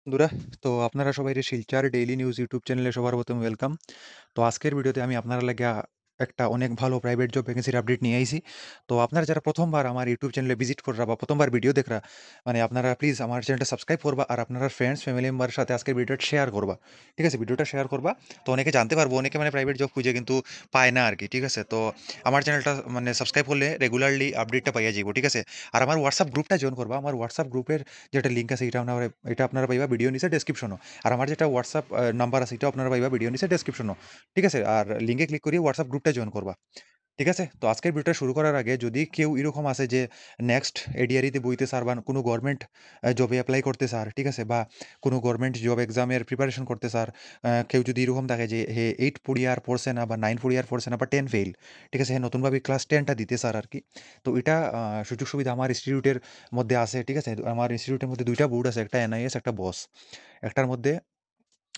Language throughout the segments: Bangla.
বন্ধুরা, তো আপনারা সবাই শিলচর ডেইলি নিউজ ইউটিউব চ্যানেলে সবার প্রথমে ওয়েলকাম। তো আজকের ভিডিওতে আমি আপনারা লাগা একটা অনেক ভালো প্রাইভেট জব ভ্যাকেন্সির আপডেট নিয়ে আইছি। তো আপনারা যারা প্রথমবার আমার ইউটিউব চ্যানেলে ভিজিট কররা বা প্রথমবার ভিডিও দেখরা, মানে আপনারা প্লিজ আমার চ্যানেলটা সাবস্ক্রাইব করবা আর আপনারা ফ্রেন্ডস ফ্যামিলি মেম্বারের সাথে আজকের ভিডিওটা শেয়ার করবা। ঠিক আছে, ভিডিওটা শেয়ার করবা। তো অনেকে জানতে পারবো, অনেকে মানে প্রাইভেট জব খুঁজে কিন্তু পায় না আর কি। ঠিক আছে, তো আমার চ্যানেলটা মানে সাবস্ক্রাইব করলে রেগুলারলি আপডেটটা পাইয়া যাইব। ঠিক আছে, আর আমার হোয়াটসঅ্যাপ গ্রুপটা জয়েন করবা। আমার হোয়াটসঅ্যাপ গ্রুপের যেটা লিঙ্ক আছে এটা আপনারা পাইবা ভিডিও নিচে ডেসক্রিপশনও। আর আমার যেটা হোয়াটসঅ্যাপ নাম্বার আছে এটাও আপনারা পাইবা ভিডিও নিচে ডেসক্রিপশনও। ঠিক আছে, আর লিঙ্কে ক্লিক করিয়ে হোয়াটসঅ্যাপ গ্রুপটা জয়েন করবা। ঠিক আছে, তো আজকের ভিডিওটা শুরু করার আগে যদি কেউ এরকম আছে যে নেক্সট এডিআরিতে বইতে স্যার বা কোনো গভর্নমেন্ট জবে অ্যাপ্লাই করতে স্যার, ঠিক আছে, বা কোনো গভর্নমেন্ট জব এক্সামের প্রিপারেশন করতে স্যার, কেউ যদি এরকম থাকে যে হে 8 পড়িয়ার পড়ছে না বা 9 পড়িয়ার পড়ছে না বা 10 ফেল, ঠিক আছে, হে নতুনভাবে ক্লাস 10টা দিতে স্যার আর কি। তো এটা সুযোগ সুবিধা আমার ইনস্টিটিউটের মধ্যে আছে। ঠিক আছে, আমার ইনস্টিটিউটের মধ্যে দুইটা বোর্ড আছে, একটা এনআইএস একটা বস। একটার মধ্যে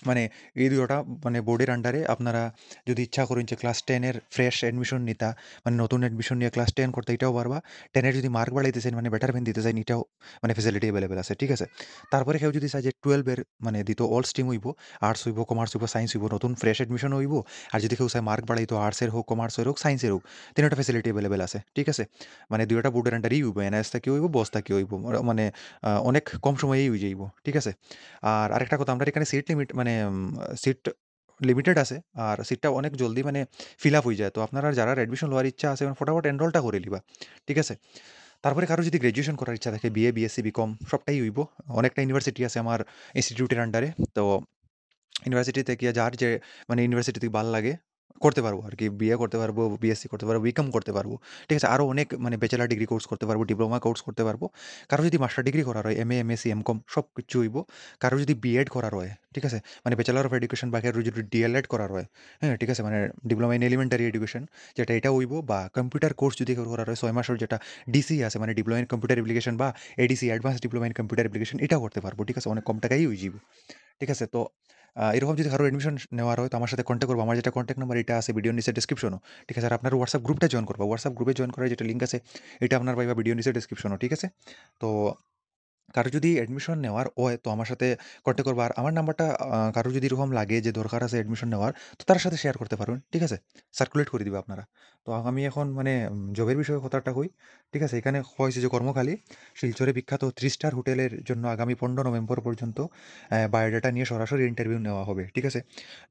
মানে এই ২ টা মানে বোর্ডের আন্ডারে আপনারা যদি ইচ্ছা করেন যে ক্লাস 10 এর ফ্রেশ অ্যাডমিশন নিতা, মানে নতুন অ্যাডমিশন নিয়ে ক্লাস 10 করতে এটাও পারবা। 10 এর যদি মার্ক বাড়াইতে চান মানে বেটারমেন্ট দিতে চান এটাও মানে ফেসিলিটি এভেইলেবল আছে। ঠিক আছে? তারপরে কেউ যদি চায় যে 12 এর মানে দিত অল স্ট্রিম হইব, আর্টস হইব, কমার্স হইব, সায়েন্স হইব, নতুন ফ্রেশ অ্যাডমিশন হইব। আর যদি কেউ চায় মার্ক বাড়াইতো আর্টসের হোক, কমার্সের হোক, সায়েন্সের হোক, ৩ টা ফেসিলিটি এভেইলেবল আছে। ঠিক আছে? মানে ২ টা বোর্ডের আন্ডারেই হইব। এনআইএস থেকেও হইব, বস থেকেও হইব। মানে অনেক কম সময়েই হয়ে যাইব। ঠিক আছে? আর আরেকটা কথা, আমরা এখানে সিট লিমিট মানে সিট লিমিটেড আছে। আর সিটটা অনেক জলদি মানে ফিল আপ হয়ে যায়। তো আপনারা যারা অ্যাডমিশন লওয়ার ইচ্ছা আছে মানে ফটাফট এনরোলটা করে লিবা। ঠিক আছে? তারপরে কারো যদি গ্র্যাজুয়েশন করার ইচ্ছা থাকে বিএ, বিএসসি, বিকম সবটাই হইব। অনেকটা ইউনিভার্সিটি আছে আমার ইনস্টিটিউটের আন্ডারে। তো ইউনিভার্সিটিতে গিয়ে যার যে মানে ইউনিভার্সিটি থেকে ভাল লাগে করতে পারবো আর কি। বিএ করতে পারবো, বিএসসি করতে পারবো, বিকম করতে পারবো। ঠিক আছে? আরও অনেক মানে ব্যাচেলর ডিগ্রি কোর্স করতে পারবো, ডিপ্লোমা কোর্স করতে পারবো। কারো যদি মাস্টার ডিগ্রি করার হয়, এমএ, এমএসসি, এমকম সব কিছু হইব। কারো যদি বিএড করার হয়, ঠিক আছে? মানে ব্যাচেলর অফ এডুকেশন বা কারো যদি ডিএলএড করার হয়, হ্যাঁ, ঠিক আছে? মানে ডিপ্লোমা ইন এলিমেন্টারি এডুকেশন, যেটা এটা হইব। বা কম্পিউটার কোর্স যদি কেউ করার হয় ৬ মাসের, যেটা ডিসি আছে মানে ডিপ্লোমা ইন কম্পিউটার অ্যাপ্লিকেশন বা ADC advance diploma in computer application, এটাও করতে পারবো। ঠিক আছে? অনেক কম টাকায় হয়ে যাইব। ঠিক আছে? তো এরকম যদি কারো অ্যাডমিশন নেওয়ার হয় তো আমার সাথে কন্ট্যাক্ট করবো। আমার যেটা কন্ট্যাক্ট নাম্বার এটা আছে ভিডিওর নিচে ডেসক্রিপশনও। ঠিক আছে? আর আপনার হোয়াটসঅ্যাপ গ্রুপটা জয়েন করবা। হোয়াটসঅ্যাপ গ্রুপে জয়েন করার যেটা লিঙ্ক আছে এটা আপনার পাইবা ভিডিওর নিচে ডেসক্রিপশনও। ঠিক আছে? তো কারো যদি অ্যাডমিশন নেওয়ার হয় তো আমার সাথে কন্ট্যাক্ট করবা। আর আমার নাম্বারটা কারো যদি এরকম লাগে যে দরকার আছে অ্যাডমিশন নেওয়ার, তো তার সাথে শেয়ার করতে পারবেন। ঠিক আছে? সার্কুলেট করে দিবা আপনারা। তো আমি এখন মানে জবের বিষয়ে কথাটা কই। ঠিক আছে? এখানে হয়েছে যে কর্মখালি শিলচরে বিখ্যাত 3 স্টার হোটেলের জন্য আগামী ১৫ নভেম্বর পর্যন্ত বায়োডাটা নিয়ে সরাসরি ইন্টারভিউ নেওয়া হবে। ঠিক আছে?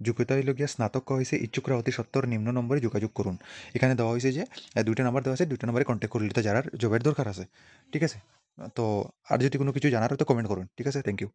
যোগ্যতা হইল গিয়া স্নাতক হইছে, ইচ্ছুকরা অতি সত্বর নিম্ন নম্বরে যোগাযোগ করুন। এখানে দেওয়া হয়েছে যে ২ টা নাম্বার দেওয়া আছে, ২ টা নাম্বারে কন্ট্যাক্ট করলে তো যারা জবের দরকার আছে। ঠিক আছে? তো আর যদি কোনো কিছু জানার হয় তো কমেন্ট করুন। ঠিক আছে? Thank you.